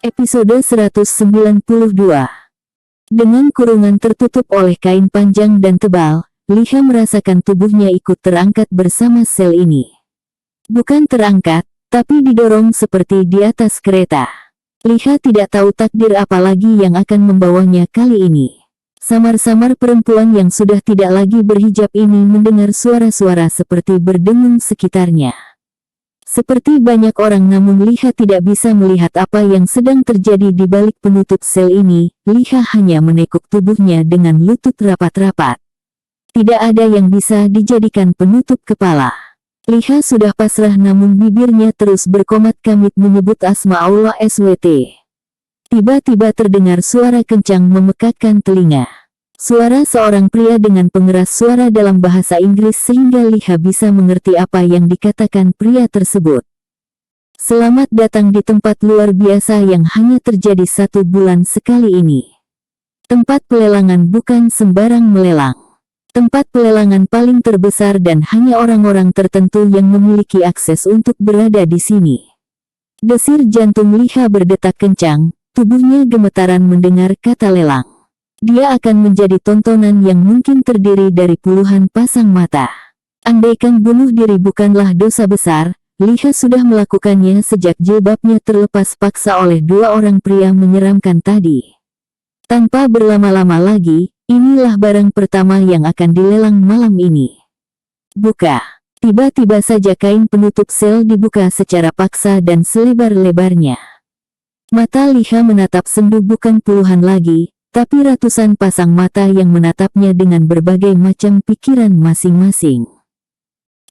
Episode 192. Dengan kurungan tertutup oleh kain panjang dan tebal, Liha merasakan tubuhnya ikut terangkat bersama sel ini. Bukan terangkat, tapi didorong seperti di atas kereta. Liha tidak tahu takdir apa lagi yang akan membawanya kali ini. Samar-samar perempuan yang sudah tidak lagi berhijab ini mendengar suara-suara seperti berdengung sekitarnya. Seperti banyak orang, namun Liha tidak bisa melihat apa yang sedang terjadi di balik penutup sel ini. Liha hanya menekuk tubuhnya dengan lutut rapat-rapat. Tidak ada yang bisa dijadikan penutup kepala. Liha sudah pasrah, namun bibirnya terus berkomat-kamit menyebut asma Allah SWT. Tiba-tiba terdengar suara kencang memekakkan telinga. Suara seorang pria dengan pengeras suara dalam bahasa Inggris sehingga Liha bisa mengerti apa yang dikatakan pria tersebut. Selamat datang di tempat luar biasa yang hanya terjadi 1 bulan sekali ini. Tempat pelelangan bukan sembarang melelang. Tempat pelelangan paling terbesar dan hanya orang-orang tertentu yang memiliki akses untuk berada di sini. Desir jantung Liha berdetak kencang, tubuhnya gemetaran mendengar kata lelang. Dia akan menjadi tontonan yang mungkin terdiri dari puluhan pasang mata. Andaikan bunuh diri bukanlah dosa besar, Liha sudah melakukannya sejak jilbabnya terlepas paksa oleh 2 orang pria menyeramkan tadi. Tanpa berlama-lama lagi, inilah barang pertama yang akan dilelang malam ini. Buka. Tiba-tiba saja kain penutup sel dibuka secara paksa dan selebar-lebarnya. Mata Liha menatap sendu, bukan puluhan lagi, tapi ratusan pasang mata yang menatapnya dengan berbagai macam pikiran masing-masing.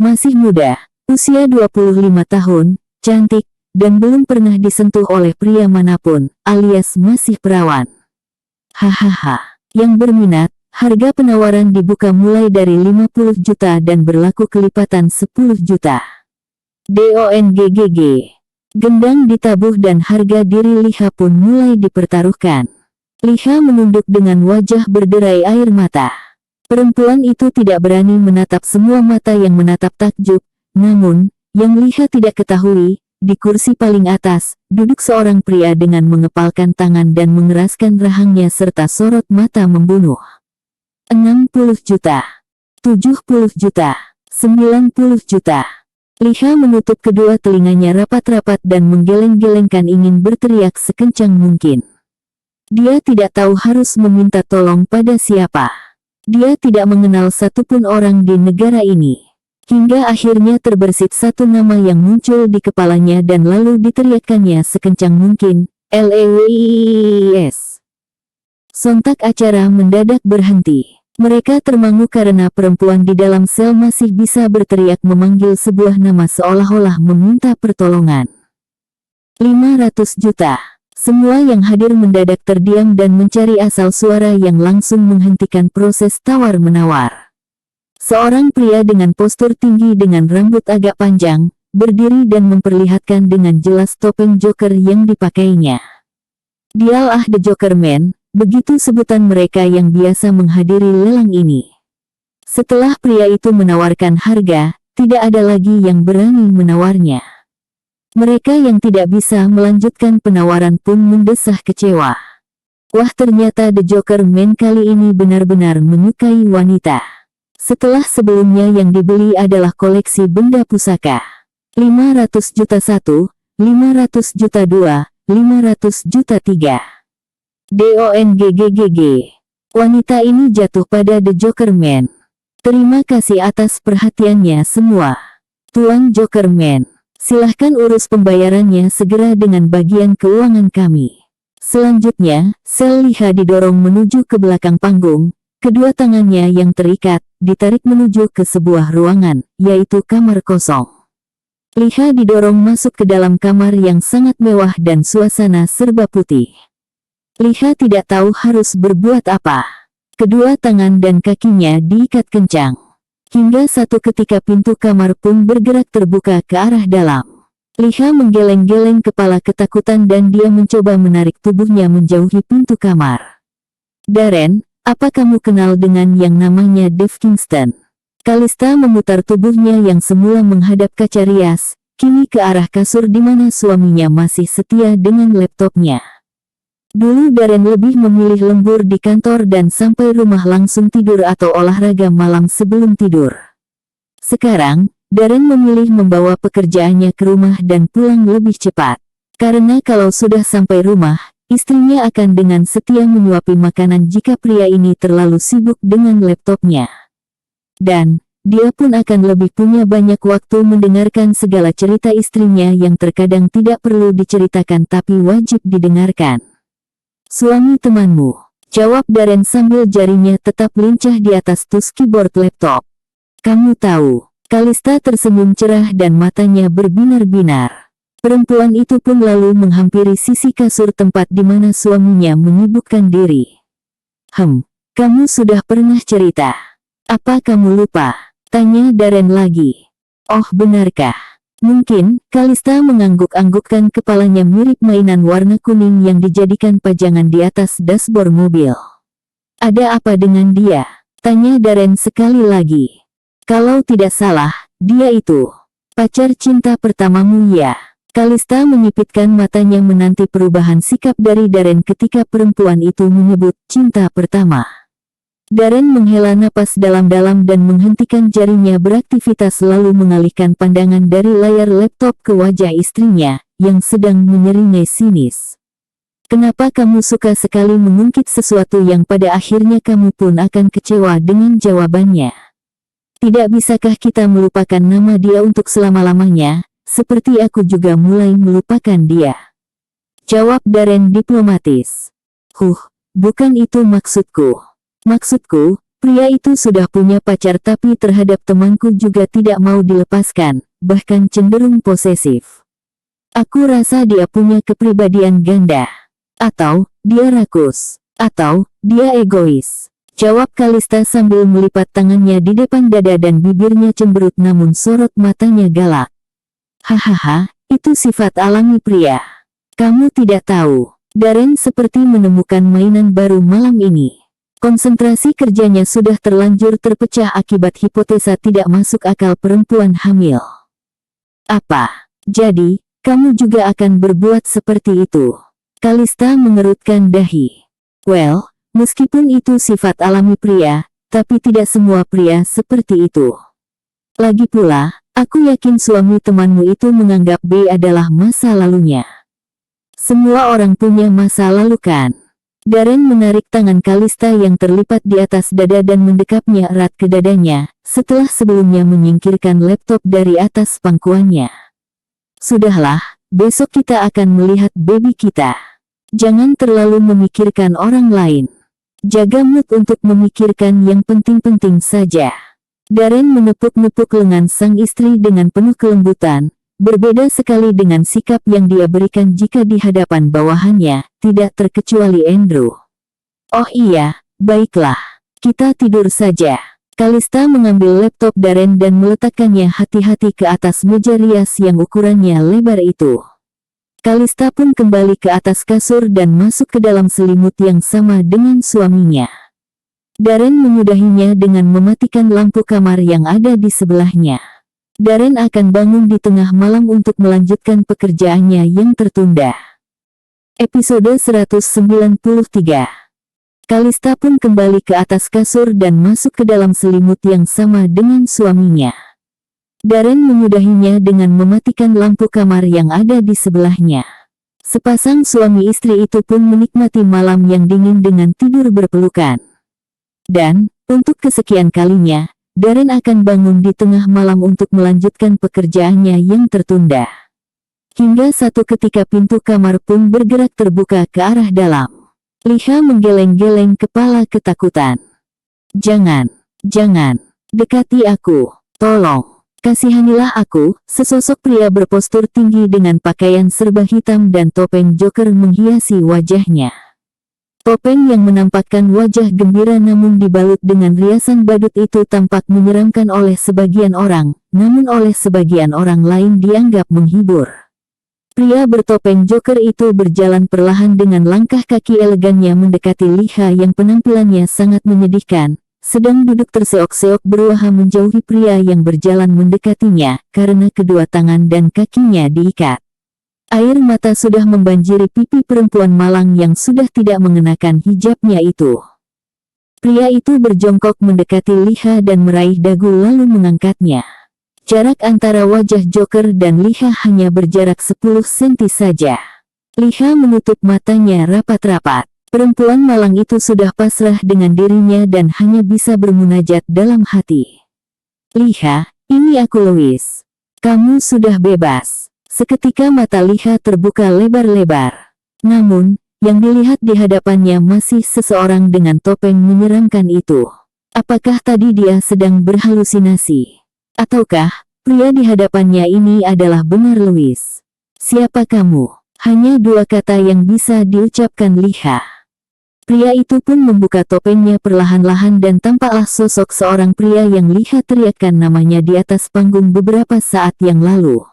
Masih muda, usia 25 tahun, cantik, dan belum pernah disentuh oleh pria manapun, alias masih perawan. Hahaha, yang berminat, harga penawaran dibuka mulai dari 50 juta dan berlaku kelipatan 10 juta. DONGGG. Gendang ditabuh dan harga diri Liha pun mulai dipertaruhkan. Liha menunduk dengan wajah berderai air mata. Perempuan itu tidak berani menatap semua mata yang menatap takjub, namun, yang Liha tidak ketahui, di kursi paling atas, duduk seorang pria dengan mengepalkan tangan dan mengeraskan rahangnya serta sorot mata membunuh. 60 juta. 70 juta. 90 juta. Liha menutup kedua telinganya rapat-rapat dan menggeleng-gelengkan, ingin berteriak sekencang mungkin. Dia tidak tahu harus meminta tolong pada siapa. Dia tidak mengenal satupun orang di negara ini. Hingga akhirnya terbersit satu nama yang muncul di kepalanya dan lalu diteriakkannya sekencang mungkin, LEWIS. Sontak acara mendadak berhenti. Mereka termangu karena perempuan di dalam sel masih bisa berteriak memanggil sebuah nama seolah-olah meminta pertolongan. 500 juta. Semua yang hadir mendadak terdiam dan mencari asal suara yang langsung menghentikan proses tawar-menawar. Seorang pria dengan postur tinggi dengan rambut agak panjang, berdiri dan memperlihatkan dengan jelas topeng Joker yang dipakainya. Dialah The Joker Man, begitu sebutan mereka yang biasa menghadiri lelang ini. Setelah pria itu menawarkan harga, tidak ada lagi yang berani menawarnya. Mereka yang tidak bisa melanjutkan penawaran pun mendesah kecewa. Wah, ternyata The Joker Man kali ini benar-benar menyukai wanita. Setelah sebelumnya yang dibeli adalah koleksi benda pusaka. 500 juta 1, 500 juta 2, 500 juta 3. DONGGGG. Wanita ini jatuh pada The Joker Man. Terima kasih atas perhatiannya semua. Tuan Joker Man. Silahkan urus pembayarannya segera dengan bagian keuangan kami. Selanjutnya, sel Liha didorong menuju ke belakang panggung. Kedua tangannya yang terikat, ditarik menuju ke sebuah ruangan, yaitu kamar kosong. Liha didorong masuk ke dalam kamar yang sangat mewah dan suasana serba putih. Liha tidak tahu harus berbuat apa. Kedua tangan dan kakinya diikat kencang. Hingga satu ketika pintu kamar pun bergerak terbuka ke arah dalam. Liha menggeleng-geleng kepala ketakutan dan dia mencoba menarik tubuhnya menjauhi pintu kamar. Darren, apa kamu kenal dengan yang namanya Dave Kingston? Kalista memutar tubuhnya yang semula menghadap kaca rias. kini ke arah kasur di mana suaminya masih setia dengan laptopnya. Dulu Darren lebih memilih lembur di kantor dan sampai rumah langsung tidur atau olahraga malam sebelum tidur. Sekarang, Darren memilih membawa pekerjaannya ke rumah dan pulang lebih cepat. Karena kalau sudah sampai rumah, istrinya akan dengan setia menyuapi makanan jika pria ini terlalu sibuk dengan laptopnya. Dan, dia pun akan lebih punya banyak waktu mendengarkan segala cerita istrinya yang terkadang tidak perlu diceritakan tapi wajib didengarkan. Suami temanmu, jawab Darren sambil jarinya tetap lincah di atas tus keyboard laptop. Kamu tahu, Kalista tersenyum cerah dan matanya berbinar-binar. Perempuan itu pun lalu menghampiri sisi kasur tempat di mana suaminya menyibukkan diri. Kamu sudah pernah cerita. Apa kamu lupa? Tanya Darren lagi. Oh benarkah? Mungkin, Kalista mengangguk-anggukkan kepalanya mirip mainan warna kuning yang dijadikan pajangan di atas dashboard mobil. Ada apa dengan dia? Tanya Darren sekali lagi. Kalau tidak salah, dia itu pacar cinta pertamamu ya? Kalista menyipitkan matanya menanti perubahan sikap dari Darren ketika perempuan itu menyebut cinta pertama. Darren menghela napas dalam-dalam dan menghentikan jarinya beraktivitas lalu mengalihkan pandangan dari layar laptop ke wajah istrinya, yang sedang menyeringai sinis. Kenapa kamu suka sekali mengungkit sesuatu yang pada akhirnya kamu pun akan kecewa dengan jawabannya? Tidak bisakah kita melupakan nama dia untuk selama-lamanya? Seperti aku juga mulai melupakan dia. Jawab Darren diplomatis. Bukan itu maksudku. Maksudku, pria itu sudah punya pacar tapi terhadap temanku juga tidak mau dilepaskan, bahkan cenderung posesif. Aku rasa dia punya kepribadian ganda. Atau, dia rakus. Atau, dia egois. Jawab Kalista sambil melipat tangannya di depan dada dan bibirnya cemberut namun sorot matanya galak. Hahaha, itu sifat alami pria. Kamu tidak tahu, Darren seperti menemukan mainan baru malam ini. Konsentrasi kerjanya sudah terlanjur terpecah akibat hipotesa tidak masuk akal perempuan hamil. Apa? Jadi, kamu juga akan berbuat seperti itu? Kalista mengerutkan dahi. Well, meskipun itu sifat alami pria, tapi tidak semua pria seperti itu. Lagi pula, aku yakin suami temanmu itu menganggap B adalah masa lalunya. Semua orang punya masa lalu kan? Darren menarik tangan Kalista yang terlipat di atas dada dan mendekapnya erat ke dadanya, setelah sebelumnya menyingkirkan laptop dari atas pangkuannya. Sudahlah, besok kita akan melihat baby kita. Jangan terlalu memikirkan orang lain. Jaga mood untuk memikirkan yang penting-penting saja. Darren menepuk-nepuk lengan sang istri dengan penuh kelembutan, berbeda sekali dengan sikap yang dia berikan jika di hadapan bawahannya, tidak terkecuali Andrew. Oh iya, baiklah, kita tidur saja. Kalista mengambil laptop Darren dan meletakkannya hati-hati ke atas meja rias yang ukurannya lebar itu. Kalista pun kembali ke atas kasur dan masuk ke dalam selimut yang sama dengan suaminya. Darren menyudahinya dengan mematikan lampu kamar yang ada di sebelahnya. Darren akan bangun di tengah malam untuk melanjutkan pekerjaannya yang tertunda. Episode 193. Kalista pun kembali ke atas kasur dan masuk ke dalam selimut yang sama dengan suaminya. Darren menyudahinya dengan mematikan lampu kamar yang ada di sebelahnya. Sepasang suami istri itu pun menikmati malam yang dingin dengan tidur berpelukan. Dan, untuk kesekian kalinya, Darren akan bangun di tengah malam untuk melanjutkan pekerjaannya yang tertunda. Hingga satu ketika pintu kamar pun bergerak terbuka ke arah dalam. Liha menggeleng-geleng kepala ketakutan. Jangan, dekati aku, tolong, kasihanilah aku. Sesosok pria berpostur tinggi dengan pakaian serba hitam dan topeng Joker menghiasi wajahnya. Topeng yang menampakkan wajah gembira namun dibalut dengan riasan badut itu tampak menyeramkan oleh sebagian orang, namun oleh sebagian orang lain dianggap menghibur. Pria bertopeng Joker itu berjalan perlahan dengan langkah kaki elegannya mendekati Liha yang penampilannya sangat menyedihkan, sedang duduk terseok-seok berusaha menjauhi pria yang berjalan mendekatinya karena kedua tangan dan kakinya diikat. Air mata sudah membanjiri pipi perempuan malang yang sudah tidak mengenakan hijabnya itu. Pria itu berjongkok mendekati Liha dan meraih dagu lalu mengangkatnya. Jarak antara wajah Joker dan Liha hanya berjarak 10 senti saja. Liha menutup matanya rapat-rapat. Perempuan malang itu sudah pasrah dengan dirinya dan hanya bisa bermunajat dalam hati. Liha, ini aku Louis. Kamu sudah bebas. Seketika mata Liha terbuka lebar-lebar. Namun, yang dilihat di hadapannya masih seseorang dengan topeng menyeramkan itu. Apakah tadi dia sedang berhalusinasi? Ataukah, pria di hadapannya ini adalah benar Louis? Siapa kamu? Hanya dua kata yang bisa diucapkan Liha. Pria itu pun membuka topengnya perlahan-lahan dan tampaklah sosok seorang pria yang Liha teriakkan namanya di atas panggung beberapa saat yang lalu.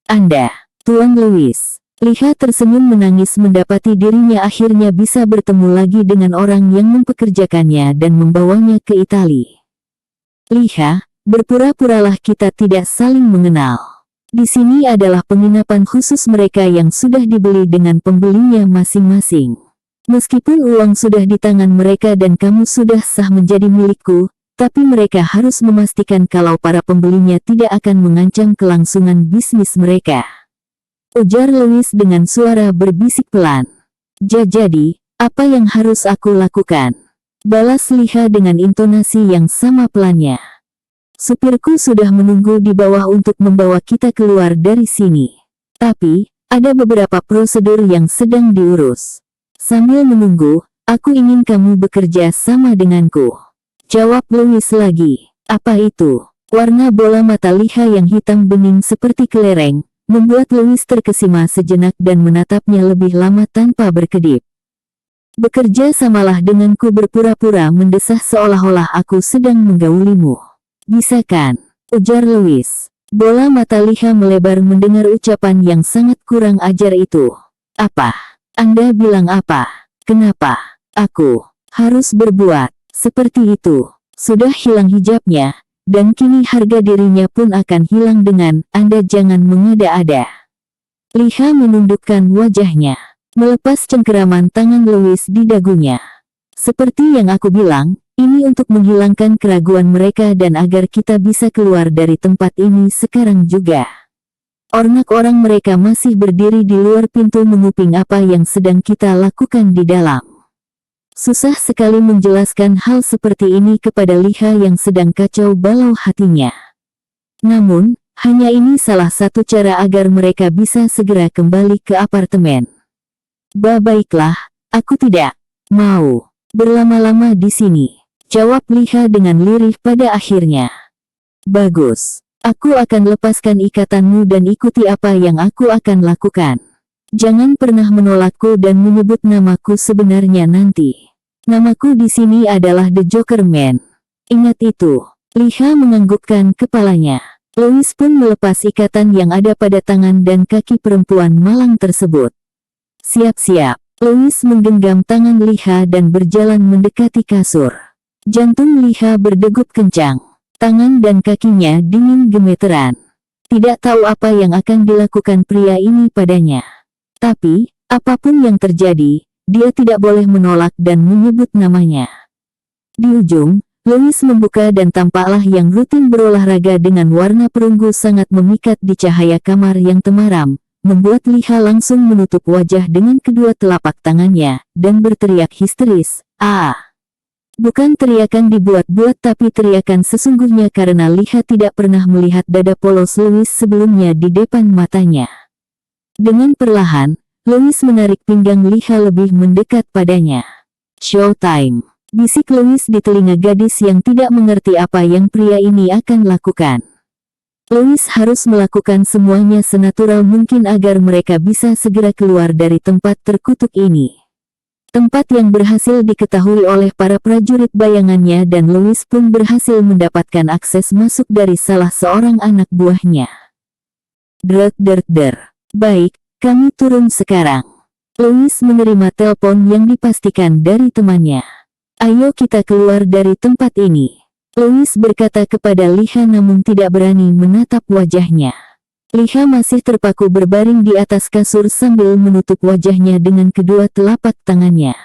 Anda, Tuan Louis. Liha tersenyum menangis mendapati dirinya akhirnya bisa bertemu lagi dengan orang yang mempekerjakannya dan membawanya ke Italia. Liha, berpura-puralah kita tidak saling mengenal. Di sini adalah penginapan khusus mereka yang sudah dibeli dengan pembelinya masing-masing. Meskipun uang sudah di tangan mereka dan kamu sudah sah menjadi milikku, tapi mereka harus memastikan kalau para pembelinya tidak akan mengancam kelangsungan bisnis mereka. Ujar Louis dengan suara berbisik pelan. Jadi, apa yang harus aku lakukan? Balas Liha dengan intonasi yang sama pelannya. Supirku sudah menunggu di bawah untuk membawa kita keluar dari sini. Tapi, ada beberapa prosedur yang sedang diurus. Sambil menunggu, aku ingin kamu bekerja sama denganku. Jawab Louis lagi. Apa itu? Warna bola mata Liha yang hitam bening seperti kelereng, membuat Louis terkesima sejenak dan menatapnya lebih lama tanpa berkedip. Bekerja samalah denganku berpura-pura mendesah seolah-olah aku sedang menggaulimu. Bisa kan? Ujar Louis. Bola mata Liha melebar mendengar ucapan yang sangat kurang ajar itu. Apa? Anda bilang apa? Kenapa? Aku harus berbuat seperti itu. Sudah hilang hijabnya, dan kini harga dirinya pun akan hilang dengan Anda jangan mengada-ada. Liha menundukkan wajahnya, melepas cengkeraman tangan Louis di dagunya. Seperti yang aku bilang, ini untuk menghilangkan keraguan mereka dan agar kita bisa keluar dari tempat ini sekarang juga. Ornak orang mereka masih berdiri di luar pintu menguping apa yang sedang kita lakukan di dalam. Susah sekali menjelaskan hal seperti ini kepada Liha yang sedang kacau balau hatinya. Namun, hanya ini salah satu cara agar mereka bisa segera kembali ke apartemen. Baiklah, aku tidak mau berlama-lama di sini. Jawab Liha dengan lirih pada akhirnya. Bagus. Aku akan lepaskan ikatanmu dan ikuti apa yang aku akan lakukan. Jangan pernah menolakku dan menyebut namaku sebenarnya nanti. Namaku di sini adalah The Joker Man. Ingat itu. Liha menganggukkan kepalanya. Louis pun melepas ikatan yang ada pada tangan dan kaki perempuan malang tersebut. Siap-siap. Louis menggenggam tangan Liha dan berjalan mendekati kasur. Jantung Liha berdegup kencang. Tangan dan kakinya dingin gemeteran. Tidak tahu apa yang akan dilakukan pria ini padanya. Tapi, apapun yang terjadi, dia tidak boleh menolak dan menyebut namanya. Di ujung, Louis membuka dan tampaklah yang rutin berolahraga dengan warna perunggu sangat memikat di cahaya kamar yang temaram, membuat Liha langsung menutup wajah dengan kedua telapak tangannya, dan berteriak histeris, "Ah!" Bukan teriakan dibuat-buat tapi teriakan sesungguhnya karena Liha tidak pernah melihat dada polos Louis sebelumnya di depan matanya. Dengan perlahan, Louis menarik pinggang Liha lebih mendekat padanya. "Showtime," bisik Louis di telinga gadis yang tidak mengerti apa yang pria ini akan lakukan. Louis harus melakukan semuanya senatural mungkin agar mereka bisa segera keluar dari tempat terkutuk ini. Tempat yang berhasil diketahui oleh para prajurit bayangannya dan Louis pun berhasil mendapatkan akses masuk dari salah seorang anak buahnya. Baik, kami turun sekarang. Louis menerima telepon yang dipastikan dari temannya. Ayo kita keluar dari tempat ini. Louis berkata kepada Liha namun tidak berani menatap wajahnya. Liha masih terpaku berbaring di atas kasur sambil menutup wajahnya dengan kedua telapak tangannya.